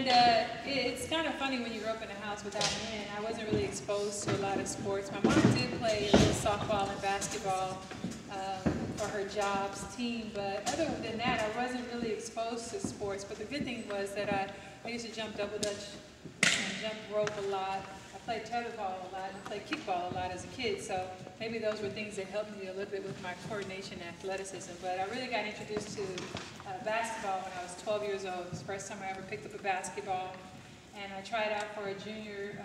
And it's kind of funny when you grew up in a house without men. I wasn't really exposed to a lot of sports. My mom did play a little softball and basketball for her job's team, but other than that, I wasn't really exposed to sports. But the good thing was that I used to jump double dutch and jump rope a lot. I played tetherball a lot and I played kickball a lot as a kid, so maybe those were things that helped me a little bit with my coordination and athleticism. But I really got introduced to basketball when I was 12 years old. It was the first time I ever picked up a basketball, and I tried out for a junior,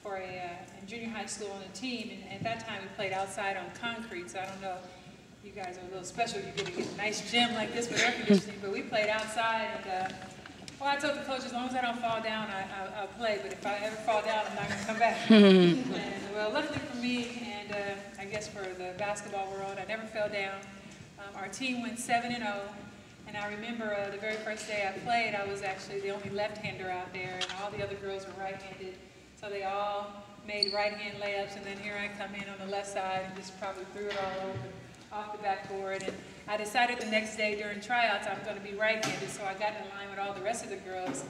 in junior high school on a team, and at that time we played outside on concrete, so I don't know, you guys are a little special, you get to get a nice gym like this with air conditioning, but we played outside, and well, I told the coach, as long as I don't fall down, I'll play, but if I ever fall down, I'm not going to come back. And, well, luckily for me, and I guess for the basketball world, I never fell down. Our team went 7-0, and I remember the very first day I played, I was actually the only left-hander out there, and all the other girls were right-handed, so they all made right-hand layups, and then here I come in on the left side and just probably threw it all over off the backboard. And I decided the next day during tryouts I'm going to be right-handed, so I got in line with all the rest of the girls.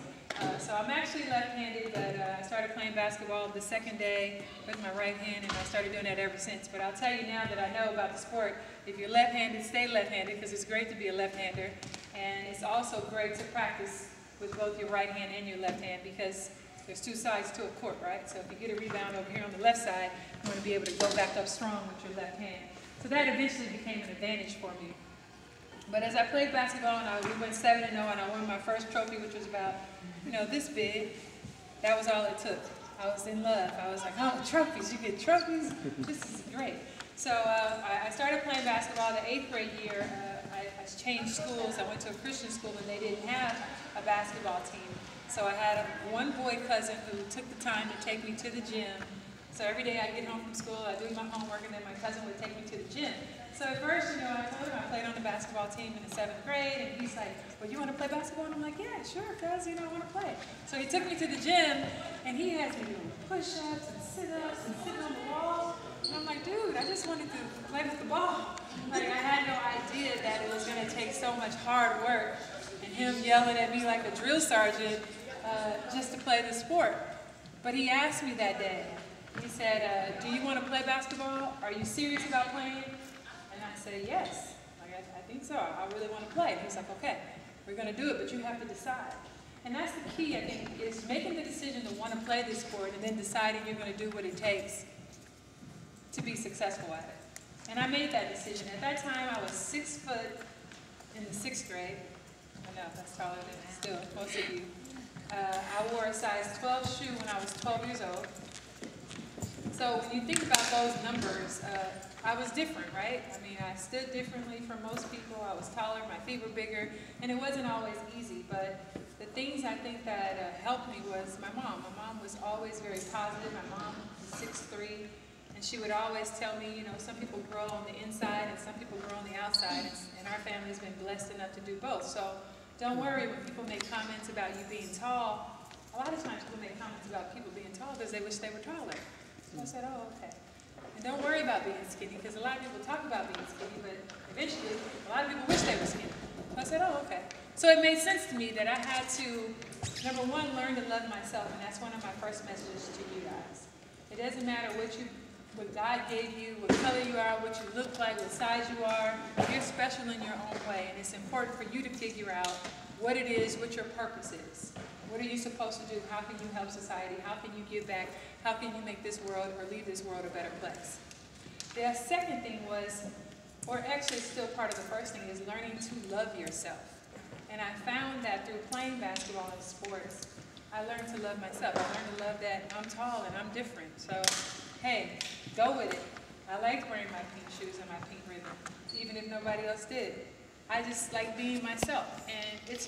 So I'm actually left-handed, but I started playing basketball the second day with my right hand, and I started doing that ever since. But I'll tell you now that I know about the sport, if you're left-handed, stay left-handed, because it's great to be a left-hander. And it's also great to practice with both your right hand and your left hand, because there's two sides to a court, right? So if you get a rebound over here on the left side, you want to be able to go back up strong with your left hand. So that eventually became an advantage for me. But as I played basketball, and we went 7-0, and I won my first trophy, which was about, this big. That was all it took. I was in love. I was like, oh, trophies, you get trophies? This is great. So I started playing basketball the 8th grade year. I changed schools. I went to a Christian school, and they didn't have a basketball team. So I had one boy cousin who took the time to take me to the gym. So every day I'd get home from school, I'd do my homework, and then my cousin would take me to the gym. So at first, I told him I played on the basketball team in the 7th grade, and he's like, well, you want to play basketball? And I'm like, yeah, sure, cuz, I want to play. So he took me to the gym, and he had me doing push-ups and sit-ups and sitting on the wall. And I'm like, dude, I just wanted to play with the ball. Like, I had no idea that it was going to take so much hard work and him yelling at me like a drill sergeant just to play the sport. But he asked me that day, he said, do you want to play basketball? Are you serious about playing? And I said, yes. Like, I think so. I really want to play. And he's like, okay, we're going to do it, but you have to decide. And that's the key, I think, is making the decision to want to play this sport and then deciding you're going to do what it takes to be successful at it. And I made that decision. At that time, I was 6 foot in the 6th grade. I know, that's taller than still most of you. I wore a size 12 shoe when I was 12 years old. So when you think about those numbers, I was different, right? I mean, I stood differently from most people. I was taller, my feet were bigger, and it wasn't always easy. But the things I think that helped me was my mom. My mom was always very positive. My mom was 6'3", and she would always tell me, some people grow on the inside and some people grow on the outside, and our family's been blessed enough to do both. So don't worry when people make comments about you being tall. A lot of times people make comments about people being tall because they wish they were taller. So I said, oh, okay. And don't worry about being skinny, because a lot of people talk about being skinny, but eventually a lot of people wish they were skinny. So I said, oh, okay. So it made sense to me that I had to, number one, learn to love myself, and that's one of my first messages to you guys. It doesn't matter what God gave you, what color you are, what you look like, what size you are. You're special in your own way, and it's important for you to figure out what it is, what your purpose is. What are you supposed to do? How can you help society? How can you give back? How can you make this world or leave this world a better place? The second thing was, or actually still part of the first thing, is learning to love yourself. And I found that through playing basketball and sports, I learned to love myself. I learned to love that I'm tall and I'm different. So, hey, go with it. I liked wearing my pink shoes and my pink ribbon, even if nobody else did. I just like being myself. And it's